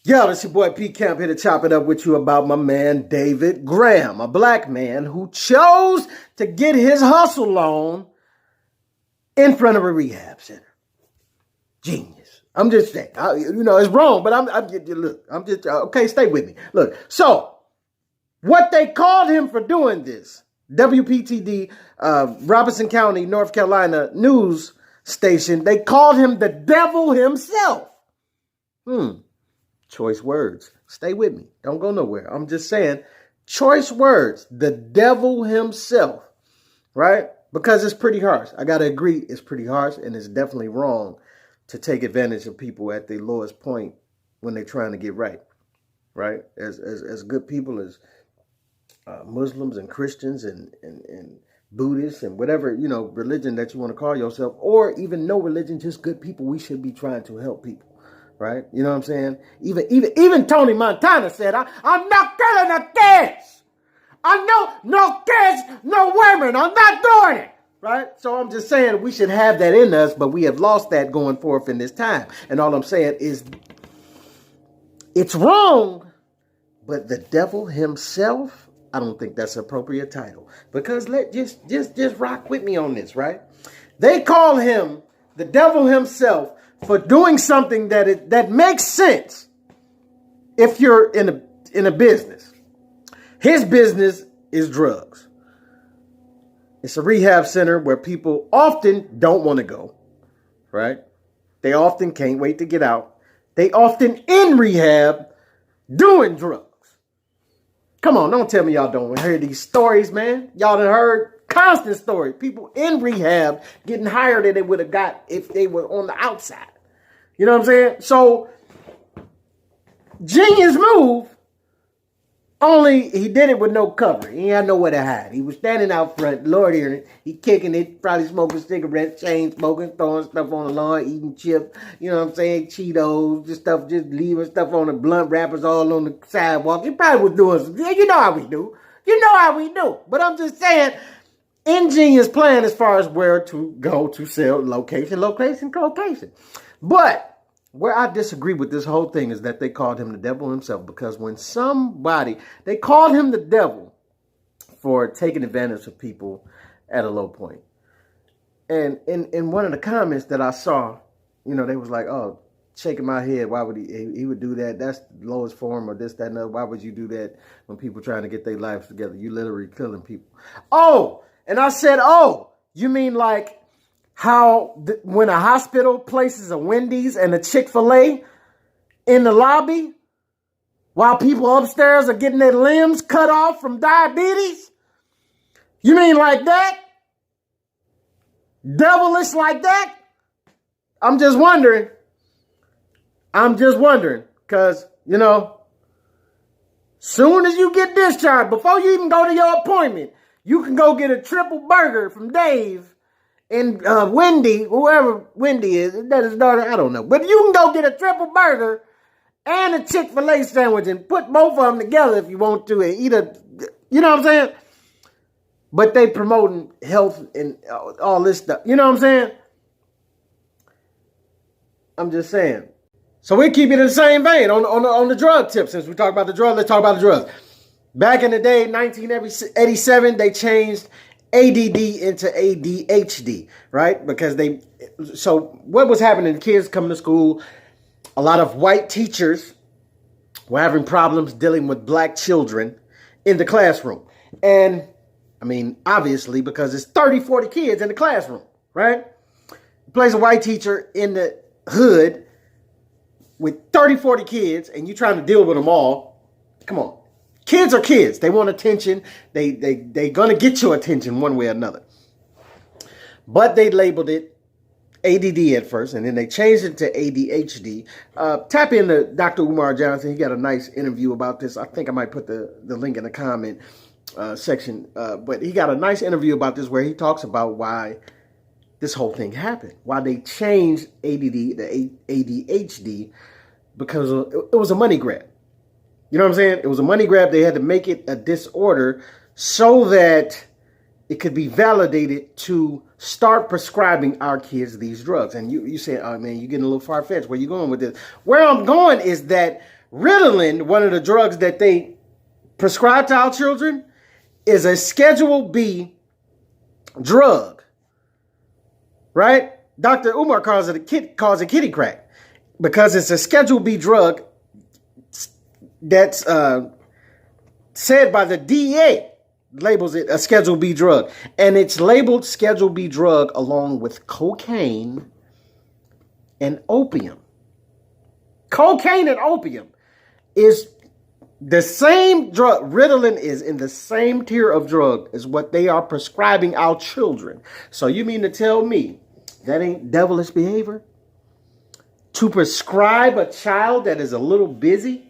Yo, it's your boy P Camp here to chop it up with you about my man David Graham, a black man who chose to get his hustle on in front of a rehab center. Genius. I'm just saying, it's wrong, but okay, stay with me. Look, so what they called him for doing this, WPTD, Robeson County, North Carolina news station, they called him the devil himself. Choice words. Stay with me. Don't go nowhere. I'm just saying, choice words. The devil himself, right? Because it's pretty harsh. I got to agree, it's pretty harsh, and it's definitely wrong to take advantage of people at their lowest point when they're trying to get right, right? As good people as Muslims and Christians and Buddhists and whatever, religion that you want to call yourself, or even no religion, just good people, we should be trying to help people. Right? You know what I'm saying? Even Tony Montana said, I'm not killing the kids. I know no kids, no women. I'm not doing it. Right? So I'm just saying we should have that in us, but we have lost that going forth in this time. And all I'm saying is it's wrong, but the devil himself, I don't think that's an appropriate title. Because just rock with me on this, right? They call him the devil himself for doing something that makes sense if you're in a business. His business is drugs. It's a rehab center where people often don't want to go, right? They often can't wait to get out. They often in rehab doing drugs. Come on, don't tell me y'all don't hear these stories, man. Y'all done heard constant stories. People in rehab getting higher than they would have got if they were on the outside. You know what I'm saying? So, genius move, only he did it with no cover. He had nowhere to hide. He was standing out front, Lord hearing it. He kicking it, probably smoking cigarettes, chain smoking, throwing stuff on the lawn, eating chips, you know what I'm saying, Cheetos, just leaving stuff on the blunt wrappers all on the sidewalk. He probably was doing some, you know how we do. You know how we do. But I'm just saying, ingenious plan as far as where to go to sell, location. But where I disagree with this whole thing is that they called him the devil himself, because when they called him the devil for taking advantage of people at a low point. And in one of the comments that I saw, they was like, oh, shaking my head. Why would he would do that? That's the lowest form or this, that, and other. Why would you do that when people trying to get their lives together? You literally killing people. Oh, and I said, oh, you mean like how when a hospital places a Wendy's and a Chick-fil-A in the lobby while people upstairs are getting their limbs cut off from diabetes? You mean like that? Devilish like that? I'm just wondering. Because, soon as you get discharged, before you even go to your appointment, you can go get a triple burger from Dave and Wendy, whoever Wendy is, that his daughter, I don't know. But you can go get a triple burger and a Chick-fil-A sandwich and put both of them together if you want to and eat you know what I'm saying? But they promoting health and all this stuff. You know what I'm saying? I'm just saying. So we keep it in the same vein on the drug tip. Since we talk about the drug, let's talk about the drugs. Back in the day, 1987, they changed ADD into ADHD, right? Because so what was happening, kids coming to school, a lot of white teachers were having problems dealing with black children in the classroom. And, obviously, because it's 30, 40 kids in the classroom, right? Plays a white teacher in the hood with 30, 40 kids, and you're trying to deal with them all. Come on. Kids are kids. They want attention. They going to get your attention one way or another. But they labeled it ADD at first, and then they changed it to ADHD. Tap into Dr. Umar Johnson. He got a nice interview about this. I think I might put the link in the comment section. But he got a nice interview about this where he talks about why this whole thing happened. Why they changed ADD to ADHD, because it was a money grab. You know what I'm saying? It was a money grab. They had to make it a disorder so that it could be validated to start prescribing our kids these drugs. And you say, oh man, you're getting a little far-fetched. Where you going with this? Where I'm going is that Ritalin, one of the drugs that they prescribe to our children, is a Schedule B drug, right? Dr. Umar calls it kitty crack because it's a Schedule B drug that's said by the DEA, labels it a Schedule B drug. And it's labeled Schedule B drug along with cocaine and opium. Cocaine and opium is the same drug. Ritalin is in the same tier of drug as what they are prescribing our children. So you mean to tell me that ain't devilish behavior? To prescribe a child that is a little busy,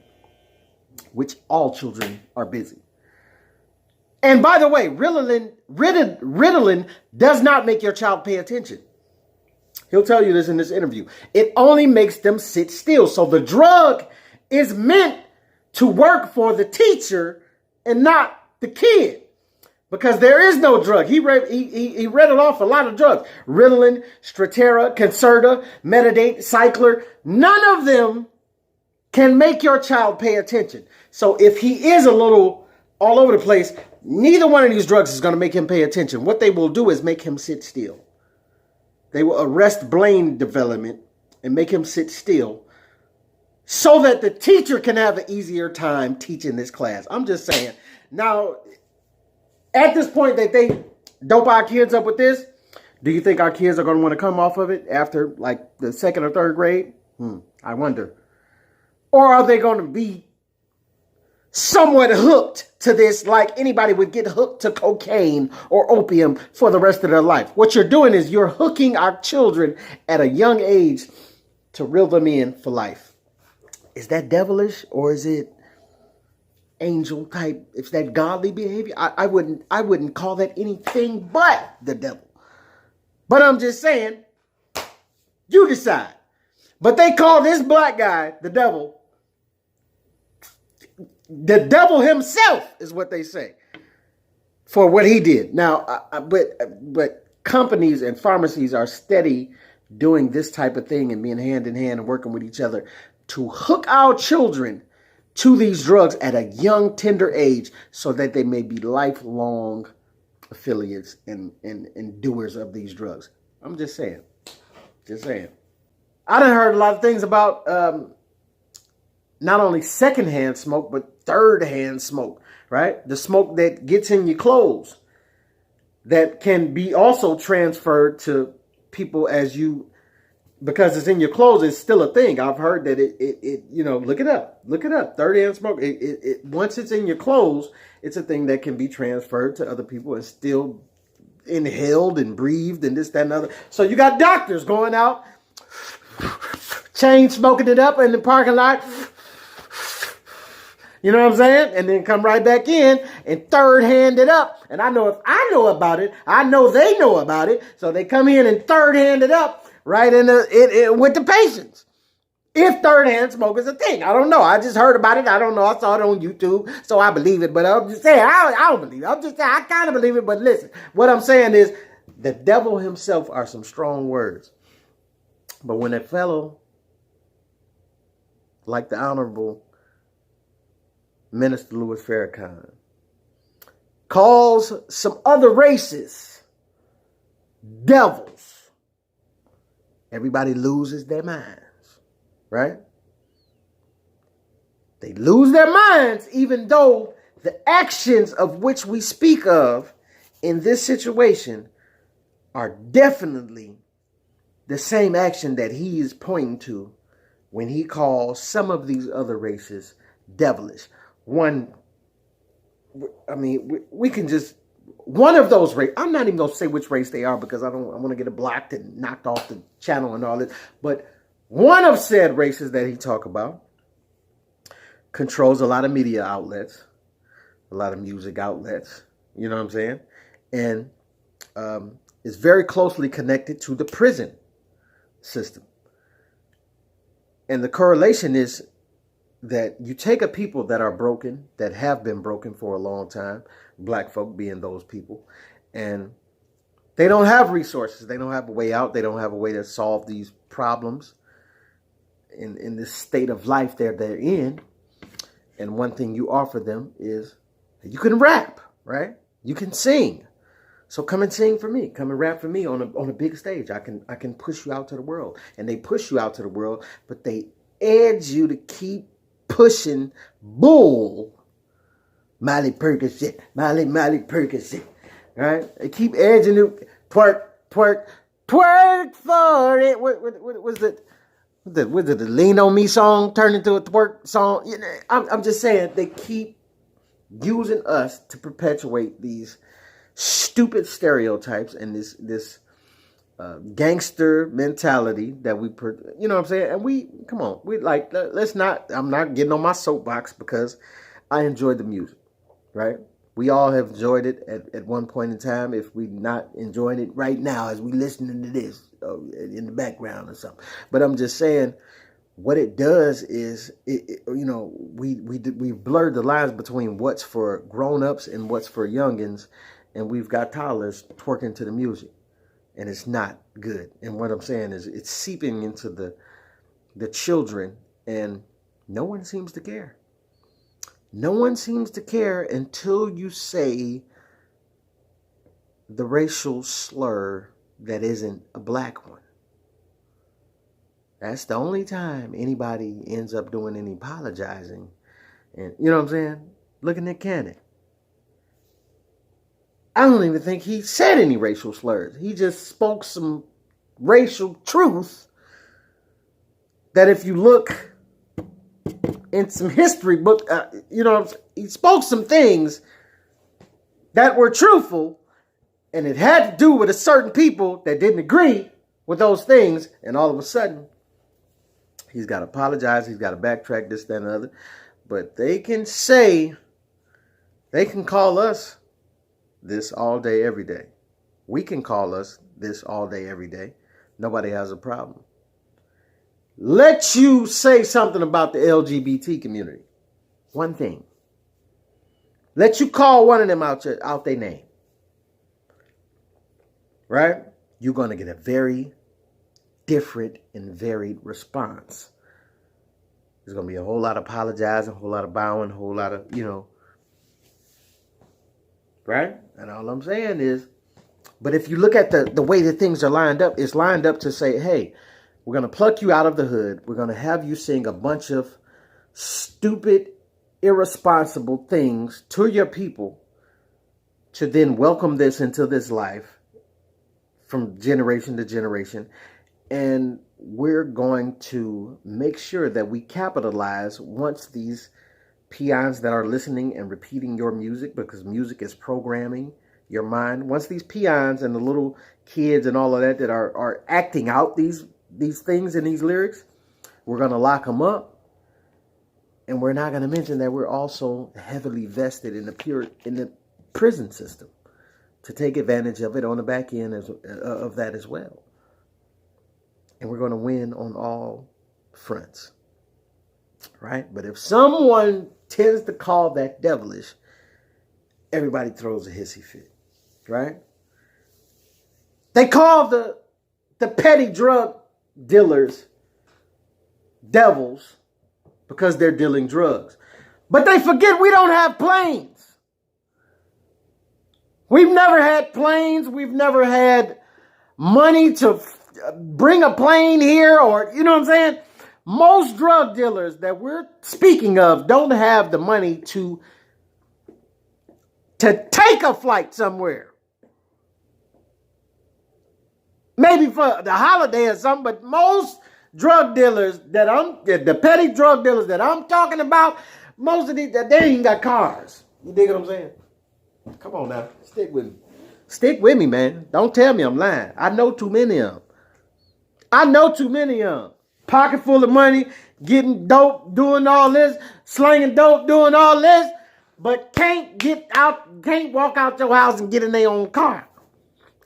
which all children are busy. And by the way, Ritalin does not make your child pay attention. He'll tell you this in this interview. It only makes them sit still. So the drug is meant to work for the teacher and not the kid. Because there is no drug. He read off a lot of drugs. Ritalin, Strattera, Concerta, Metadate, Cycler. None of them can make your child pay attention. So if he is a little all over the place, neither one of these drugs is going to make him pay attention. What they will do is make him sit still. They will arrest brain development and make him sit still so that the teacher can have an easier time teaching this class. I'm just saying. Now, at this point that they dope our kids up with this, do you think our kids are going to want to come off of it after like the second or third grade? I wonder. Or are they going to be somewhat hooked to this like anybody would get hooked to cocaine or opium for the rest of their life? What you're doing is you're hooking our children at a young age to reel them in for life. Is that devilish or is it angel type? Is that godly behavior? I wouldn't call that anything but the devil. But I'm just saying, you decide. But they call this black guy the devil. The devil himself is what they say for what he did. Now, but companies and pharmacies are steady doing this type of thing and being hand in hand and working with each other to hook our children to these drugs at a young, tender age so that they may be lifelong affiliates and doers of these drugs. I'm just saying. Just saying. I done heard a lot of things about not only secondhand smoke, but third-hand smoke, right? The smoke that gets in your clothes that can be also transferred to people as you, because it's in your clothes, it's still a thing. I've heard that it look it up. Third-hand smoke, once it's in your clothes, it's a thing that can be transferred to other people and still inhaled and breathed and this, that, and other. So you got doctors going out, chain smoking it up in the parking lot. You know what I'm saying? And then come right back in and third hand it up. And I know if I know about it, I know they know about it. So they come in and third hand it up right with the patients. If third hand smoke is a thing. I don't know. I just heard about it. I don't know. I saw it on YouTube. So I believe it. But I'm just saying, I don't believe it. I'm just saying, I kind of believe it. But listen, what I'm saying is the devil himself are some strong words. But when a fellow like the Honorable Minister Louis Farrakhan calls some other races devils, everybody loses their minds, right? They lose their minds even though the actions of which we speak of in this situation are definitely the same action that he is pointing to when he calls some of these other races devilish. One of those races, I'm not even going to say which race they are because I want to get it blocked and knocked off the channel and all this. But one of said races that he talk about controls a lot of media outlets, a lot of music outlets, you know what I'm saying? And is very closely connected to the prison system. And the correlation is that you take a people that are broken, that have been broken for a long time, black folk being those people, and they don't have resources. They don't have a way out. They don't have a way to solve these problems in this state of life they're in. And one thing you offer them is you can rap, right? You can sing. So come and sing for me. Come and rap for me on a big stage. I can push you out to the world. And they push you out to the world, but they edge you to keep pushing bull. Miley Perkins, Miley Perkins, right? They keep edging it. Twerk for it. What was it? Was it the Lean On Me song turned into a twerk song? You know, I'm just saying they keep using us to perpetuate these stupid stereotypes and this gangster mentality that we, you know what I'm saying? And come on, let's not, I'm not getting on my soapbox because I enjoy the music, right? We all have enjoyed it at one point in time. If we're not enjoying it right now as we listening to this in the background or something. But I'm just saying, what it does is, we blurred the lines between what's for grown-ups and what's for youngins, and we've got toddlers twerking to the music, and it's not good. And what I'm saying is, it's seeping into the children, and no one seems to care. No one seems to care until you say the racial slur that isn't a black one. That's the only time anybody ends up doing any apologizing. And you know what I'm saying? Looking at Cannon. I don't even think he said any racial slurs. He just spoke some racial truth that if you look in some history book, he spoke some things that were truthful, and it had to do with a certain people that didn't agree with those things, and all of a sudden, he's got to apologize, he's got to backtrack, this, that, and the other. But they can call us this all day, every day. We can call us this all day, every day. Nobody has a problem. Let you say something about the LGBT community. One thing. Let you call one of them out their name. Right? You're going to get a very different and varied response. There's going to be a whole lot of apologizing, a whole lot of bowing, a whole lot of, right? And all I'm saying is, but if you look at the way that things are lined up, it's lined up to say, hey, we're going to pluck you out of the hood. We're going to have you sing a bunch of stupid, irresponsible things to your people to then welcome this into this life from generation to generation. And we're going to make sure that we capitalize once these peons that are listening and repeating your music, because music is programming your mind. Once these peons and the little kids and all of that are acting out these things in these lyrics, we're going to lock them up. And we're not going to mention that we're also heavily vested in the prison system to take advantage of it on the back end of that as well. And we're going to win on all fronts. Right? But if someone tends to call that devilish, everybody throws a hissy fit. Right? They call the petty drug dealers devils because they're dealing drugs. But they forget we don't have planes. We've never had planes. We've never had money to bring a plane here, or, you know what I'm saying? Most drug dealers that we're speaking of don't have the money to take a flight somewhere. Maybe for the holiday or something, but most drug dealers the petty drug dealers that I'm talking about, most of these, they ain't even got cars. You dig what I'm saying? Come on now, stick with me. Stick with me, man. Don't tell me I'm lying. I know too many of them. Pocket full of money, getting dope, doing all this, slanging dope, doing all this, but can't walk out your house and get in their own car.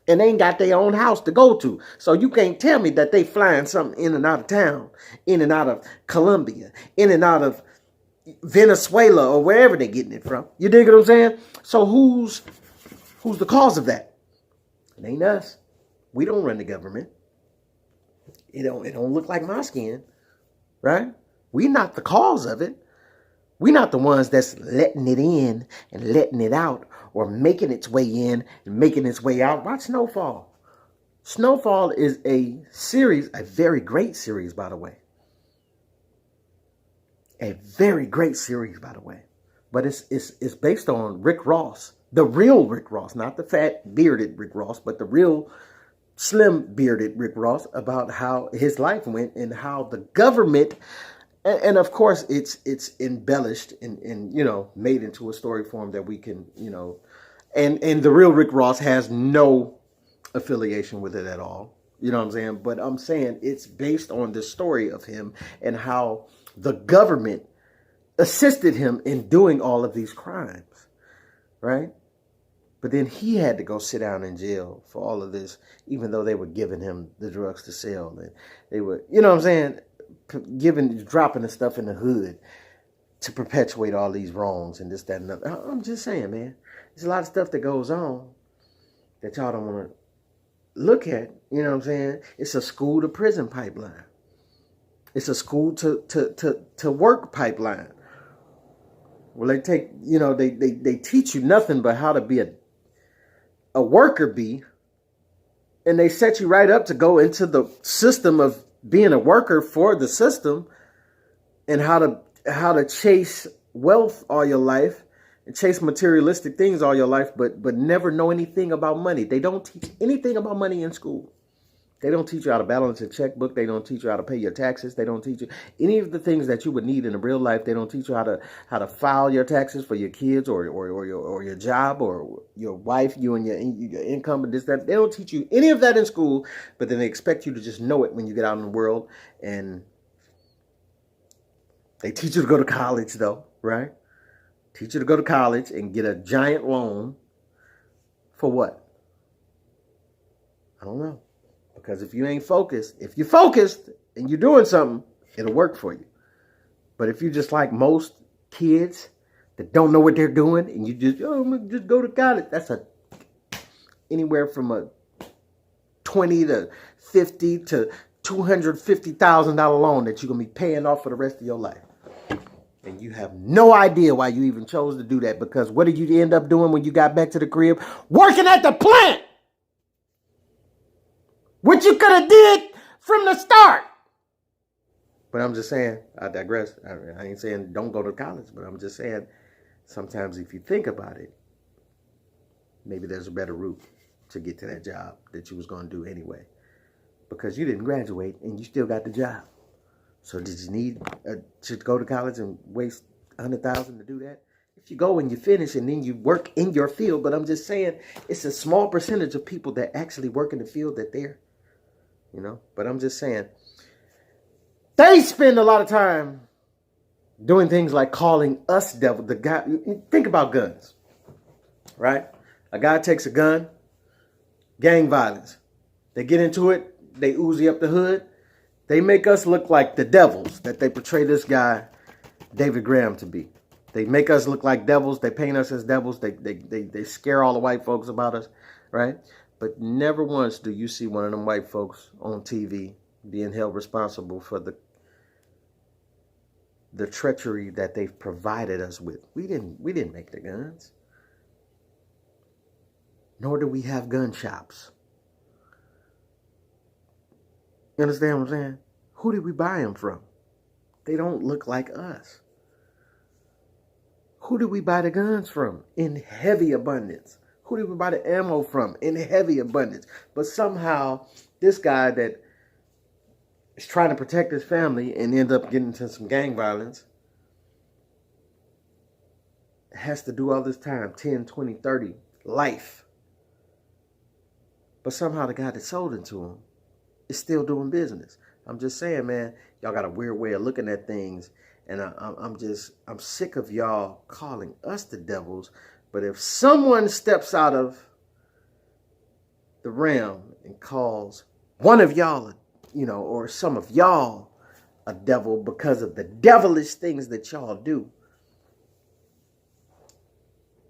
And they ain't got their own house to go to. So you can't tell me that they flying something in and out of town, in and out of Colombia, in and out of Venezuela, or wherever they're getting it from. You dig what I'm saying? So who's the cause of that? It ain't us. We don't run the government. It don't look like my skin, right? We're not the cause of it. We're not the ones that's letting it in and letting it out, or making its way in and making its way out. Watch Snowfall. Snowfall is a series, a very great series, by the way. A very great series, by the way. But it's based on Rick Ross, the real Rick Ross, not the fat bearded Rick Ross, but the real slim bearded Rick Ross, about how his life went and how the government, and of course it's embellished and made into a story form that we can, and the real Rick Ross has no affiliation with it at all. You know what I'm saying? But I'm saying it's based on the story of him and how the government assisted him in doing all of these crimes, right? But then he had to go sit down in jail for all of this, even though they were giving him the drugs to sell. And they were, you know what I'm saying, dropping the stuff in the hood to perpetuate all these wrongs and this, that, and other. I'm just saying, man, there's a lot of stuff that goes on that y'all don't want to look at. You know what I'm saying? It's a school to prison pipeline. It's a school to work pipeline. Well, they take, they teach you nothing but how to be a worker bee, and they set you right up to go into the system of being a worker for the system, and how to chase wealth all your life and chase materialistic things all your life, but never know anything about money. They don't teach anything about money in school. They don't teach you how to balance a checkbook. They don't teach you how to pay your taxes. They don't teach you any of the things that you would need in a real life. They don't teach you how to file your taxes for your kids or your job or your wife, you and your income and this, that. They don't teach you any of that in school, but then they expect you to just know it when you get out in the world. And they teach you to go to college, though, right? Teach you to go to college and get a giant loan for what? I don't know. Because if you ain't focused, if you're focused and you're doing something, it'll work for you. But if you're just like most kids that don't know what they're doing and you just, I'm going to just go to college, that's anywhere from a $20 to $50 to $250,000 loan that you're going to be paying off for the rest of your life. And you have no idea why you even chose to do that, because what did you end up doing when you got back to the crib? Working at the plant! What you could have did from the start. But I'm just saying, I digress. I ain't saying don't go to college, but I'm just saying sometimes if you think about it, maybe there's a better route to get to that job that you was going to do anyway. Because you didn't graduate and you still got the job. So did you need to go to college and waste $100,000 to do that? If you go and you finish and then you work in your field, but I'm just saying it's a small percentage of people that actually work in the field that they're, but I'm just saying they spend a lot of time doing things like calling us devil. The guy, think about guns, right? A guy takes a gun, gang violence. They get into it. They Uzi up the hood. They make us look like the devils that they portray this guy, David Graham, to be. They make us look like devils. They paint us as devils. They scare all the white folks about us, right? But never once do you see one of them white folks on TV being held responsible for the treachery that they've provided us with. We didn't make the guns. Nor do we have gun shops. You understand what I'm saying? Who did we buy them from? They don't look like us. Who did we buy the guns from in heavy abundance? Who did we buy the ammo from in heavy abundance? But somehow, this guy that is trying to protect his family and end up getting into some gang violence has to do all this time, 10, 20, 30, life. But somehow the guy that sold it to him is still doing business. I'm just saying, man, y'all got a weird way of looking at things. And I'm sick of y'all calling us the devils. But if someone steps out of the realm and calls one of y'all, or some of y'all a devil because of the devilish things that y'all do,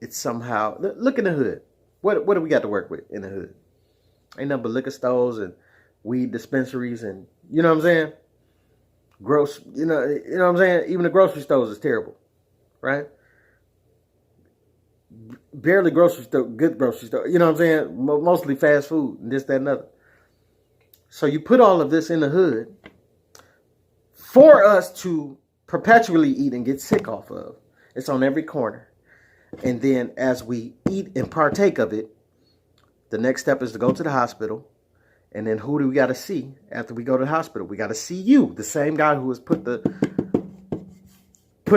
it's somehow, look in the hood. What do we got to work with in the hood? Ain't nothing but liquor stores and weed dispensaries and, you know what I'm saying? Gross, you know what I'm saying? Even the grocery stores is terrible. right? Barely grocery store, good grocery store. You know what I'm saying? Mostly fast food and this, that, and other. So you put all of this in the hood for us to perpetually eat and get sick off of. It's on every corner. And then as we eat and partake of it, the next step is to go to the hospital. And then who do we got to see after we go to the hospital? We got to see you, the same guy who has put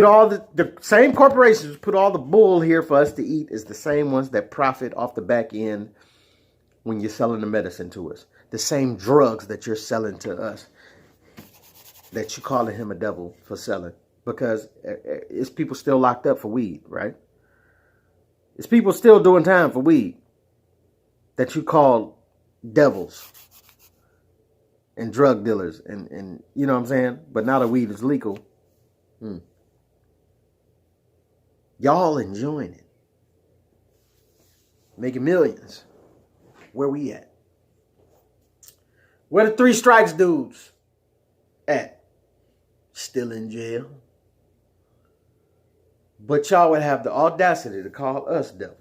all the same corporations put all the bull here for us to eat is the same ones that profit off the back end when you're selling the medicine to us. The same drugs that you're selling to us that you calling him a devil for selling. Because it's people still locked up for weed, right? It's people still doing time for weed that you call devils and drug dealers and you know what I'm saying? But now that weed is legal, y'all enjoying it. Making millions. Where we at? Where the 3 strikes dudes at? Still in jail. But y'all would have the audacity to call us devils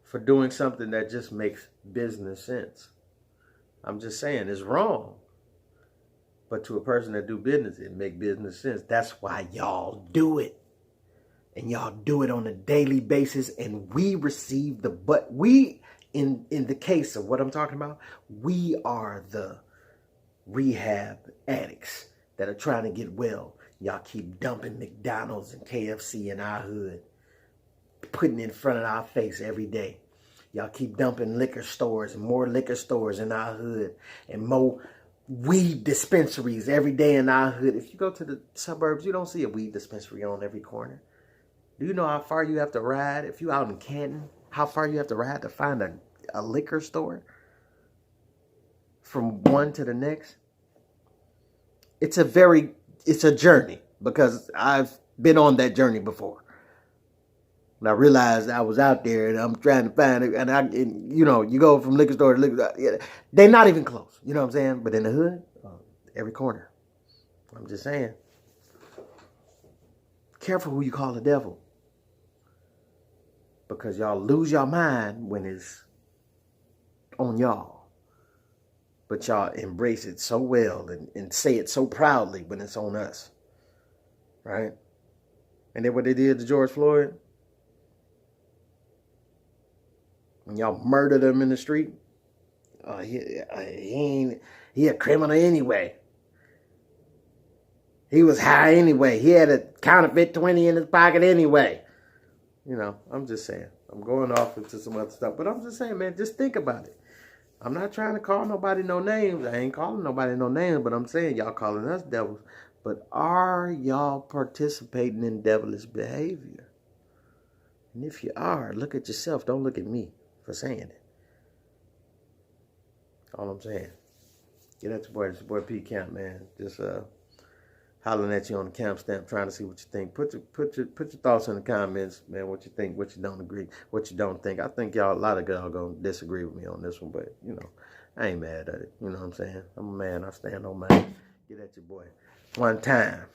for doing something that just makes business sense. I'm just saying it's wrong. But to a person that do business, it make business sense. That's why y'all do it. And y'all do it on a daily basis. And we receive in the case of what I'm talking about, we are the rehab addicts that are trying to get well. Y'all keep dumping McDonald's and KFC in our hood, putting it in front of our face every day. Y'all keep dumping liquor stores and more liquor stores in our hood and more weed dispensaries every day in our hood. If you go to the suburbs, you don't see a weed dispensary on every corner. Do you know how far you have to ride? If you out in Canton, how far you have to ride to find a liquor store? From one to the next? It's a journey because I've been on that journey before. And I realized I was out there and I'm trying to find it. And you go from liquor store to liquor store. Yeah, they're not even close. You know what I'm saying? But in the hood, every corner. I'm just saying. Careful who you call the devil. Because y'all lose your mind when it's on y'all. But y'all embrace it so well and say it so proudly when it's on us. Right? And then what they did to George Floyd? When y'all murdered him in the street? He a criminal anyway. He was high anyway. He had a counterfeit 20 in his pocket anyway. You know, I'm just saying. I'm going off into some other stuff. But I'm just saying, man, just think about it. I'm not trying to call nobody no names. I ain't calling nobody no names. But I'm saying y'all calling us devils. But are y'all participating in devilish behavior? And if you are, look at yourself. Don't look at me for saying it. All I'm saying. Get at your boy. It's your boy P Camp, man. Just hollering at you on the camp stamp, trying to see what you think. Put your thoughts in the comments, man. What you think, what you don't agree, what you don't think. I think a lot of y'all gonna disagree with me on this one, but I ain't mad at it. You know what I'm saying? I'm a man. I stand on mine. Get at your boy. One time.